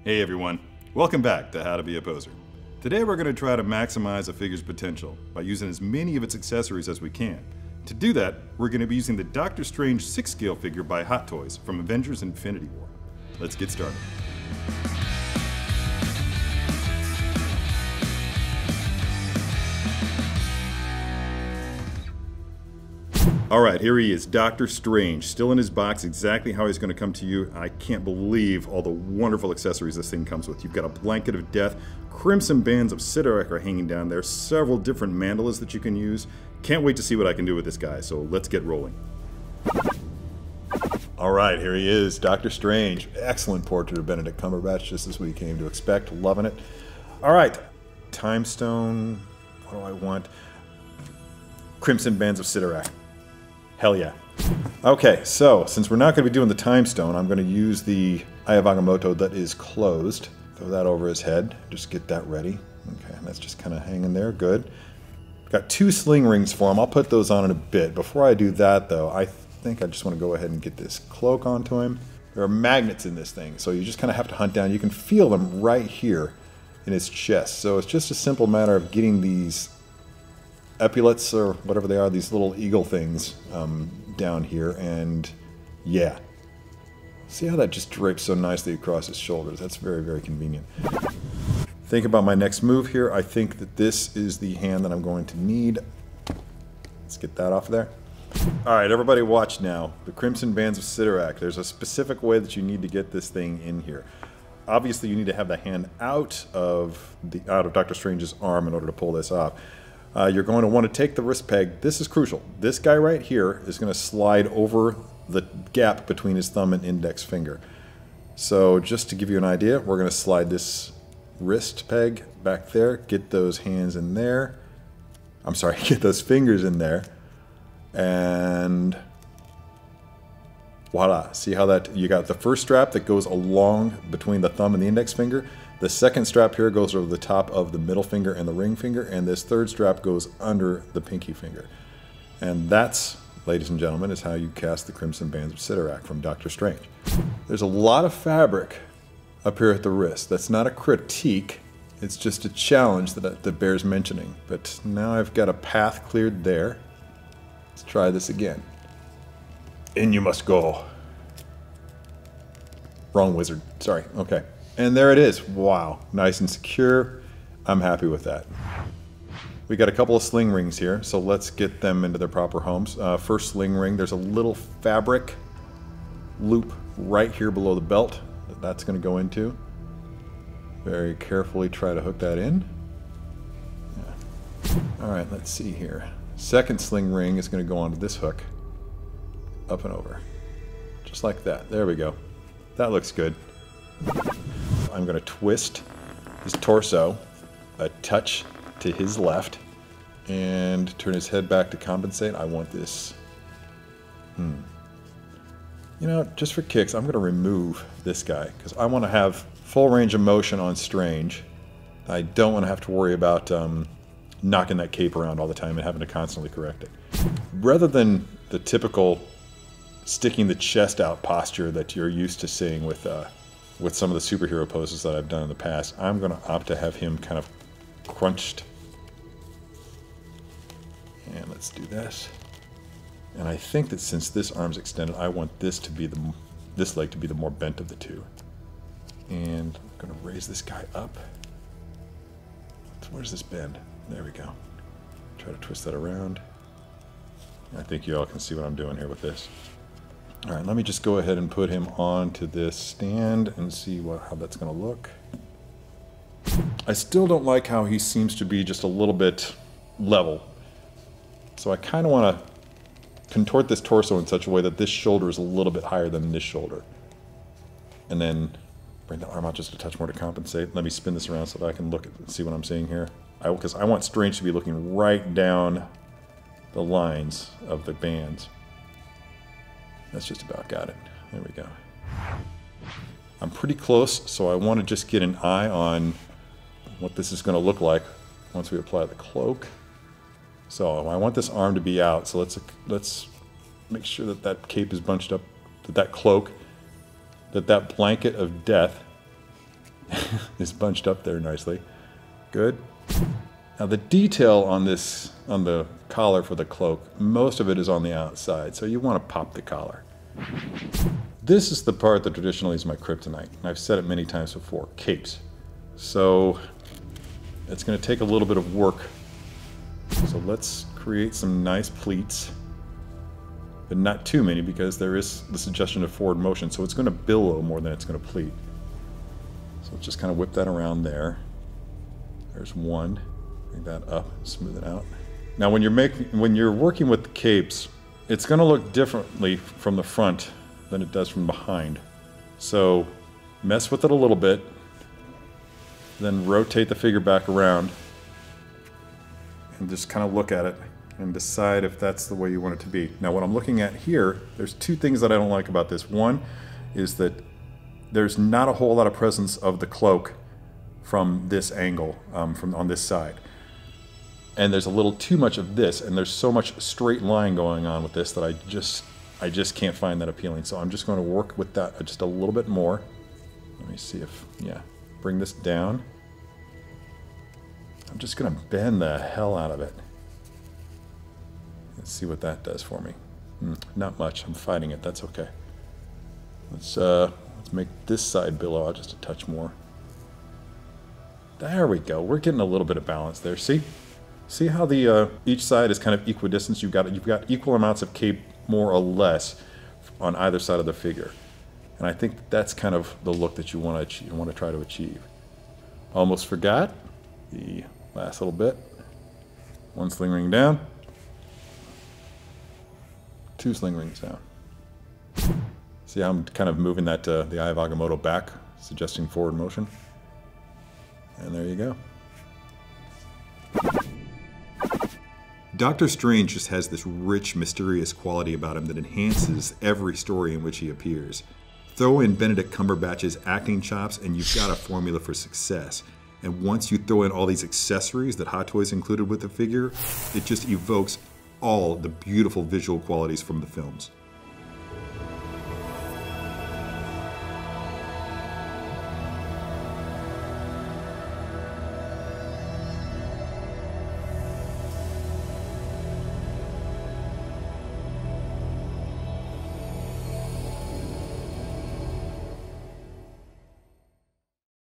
Hey everyone, welcome back to How to Be a Poser. Today we're going to try to maximize a figure's potential by using as many of its accessories as we can. To do that, we're going to be using the Doctor Strange 6-scale figure by Hot Toys from Avengers Infinity War. Let's get started. Alright, here he is, Doctor Strange, still in his box, exactly how he's going to come to you. I can't believe all the wonderful accessories this thing comes with. You've got a blanket of death, crimson bands of Cyttorak are hanging down there, several different mandalas that you can use. Can't wait to see what I can do with this guy, so let's get rolling. Alright, here he is, Doctor Strange. Excellent portrait of Benedict Cumberbatch, just as we came to expect, loving it. Alright, Time Stone, what do I want? Crimson bands of Cyttorak. Hell yeah. Okay, so since we're not going to be doing the Time Stone, I'm going to use the Eye of Agamotto that is closed. Throw that over his head. Just get that ready. Okay, that's just kind of hanging there. Good. Got 2 sling rings for him. I'll put those on in a bit. Before I do that, though, I think I just want to go ahead and get this cloak onto him. There are magnets in this thing, so you just kind of have to hunt down. You can feel them right here in his chest. So it's just a simple matter of getting these epaulets, or whatever they are, these little eagle things down here, and yeah. See how that just drapes so nicely across his shoulders? That's very, very convenient. Think about my next move here. I think that this is the hand that I'm going to need. Let's get that off there. Alright, everybody watch now. The Crimson Bands of Cyttorak. There's a specific way that you need to get this thing in here. Obviously, you need to have the hand out of Doctor Strange's arm in order to pull this off. You're going to want to take the wrist peg. This is crucial. This guy right here is going to slide over the gap between his thumb and index finger. So just to give you an idea, we're going to slide this wrist peg back there, get those hands in there. I'm sorry, get those fingers in there. And voila. See how that, you got the first strap that goes along between the thumb and the index finger. The second strap here goes over the top of the middle finger and the ring finger, and this third strap goes under the pinky finger. And that's, ladies and gentlemen, is how you cast the Crimson Bands of Cyttorak from Doctor Strange. There's a lot of fabric up here at the wrist. That's not a critique, it's just a challenge that bears mentioning. But now I've got a path cleared there. Let's try this again. In you must go. Wrong wizard, sorry, okay. And there it is. Wow. Nice and secure. I'm happy with that. We got a couple of sling rings here, so let's get them into their proper homes. First sling ring, there's a little fabric loop right here below the belt that that's going to go into. Very carefully try to hook that in. Yeah. Alright, let's see here. Second sling ring is going to go onto this hook. Up and over. Just like that. There we go. That looks good. I'm going to twist his torso a touch to his left and turn his head back to compensate. I want this. You know, just for kicks, I'm going to remove this guy because I want to have full range of motion on Strange. I don't want to have to worry about knocking that cape around all the time and having to constantly correct it. Rather than the typical sticking the chest out posture that you're used to seeing with some of the superhero poses that I've done in the past, I'm going to opt to have him kind of crunched. And let's do this. And I think that since this arm's extended, I want this to be this leg to be the more bent of the two. And I'm going to raise this guy up. So where's this bend? There we go. Try to twist that around. I think you all can see what I'm doing here with this. Alright, let me just go ahead and put him onto this stand and see how that's going to look. I still don't like how he seems to be just a little bit level. So I kind of want to contort this torso in such a way that this shoulder is a little bit higher than this shoulder. And then bring the arm out just a touch more to compensate. Let me spin this around so that I can look at see what I'm seeing here. Because I want Strange to be looking right down the lines of the bands. That's just about got it. There we go. I'm pretty close, so I want to just get an eye on what this is going to look like once we apply the cloak. So I want this arm to be out, so let's make sure that that cape is bunched up, that cloak, that blanket of death is bunched up there nicely. Good. Now the detail on this, on the collar for the cloak, most of it is on the outside, so you want to pop the collar. This is the part that traditionally is my kryptonite, and I've said it many times before, capes. So it's going to take a little bit of work. So let's create some nice pleats, but not too many because there is the suggestion of forward motion, so it's going to billow more than it's going to pleat. So let's just kind of whip that around there. There's one. Bring that up, smooth it out. Now when you're working with the capes, it's going to look differently from the front than it does from behind. So mess with it a little bit, then rotate the figure back around and just kind of look at it and decide if that's the way you want it to be. Now what I'm looking at here, there's two things that I don't like about this. One is that there's not a whole lot of presence of the cloak from this angle, from on this side. And there's a little too much of this, and there's so much straight line going on with this that I just can't find that appealing. So I'm just going to work with that just a little bit more. Let me see if, yeah, bring this down. I'm just going to bend the hell out of it. Let's see what that does for me. Not much. I'm fighting it. That's okay. Let's make this side billow out just a touch more. There we go. We're getting a little bit of balance there. See? See how the each side is kind of equidistant? You've got equal amounts of cape, more or less, on either side of the figure. And I think that's kind of the look that you want to try to achieve. Almost forgot the last little bit. One sling ring down. Two sling rings down. See how I'm kind of moving that the Eye of Agamotto back, suggesting forward motion? And there you go. Doctor Strange just has this rich, mysterious quality about him that enhances every story in which he appears. Throw in Benedict Cumberbatch's acting chops and you've got a formula for success. And once you throw in all these accessories that Hot Toys included with the figure, it just evokes all the beautiful visual qualities from the films.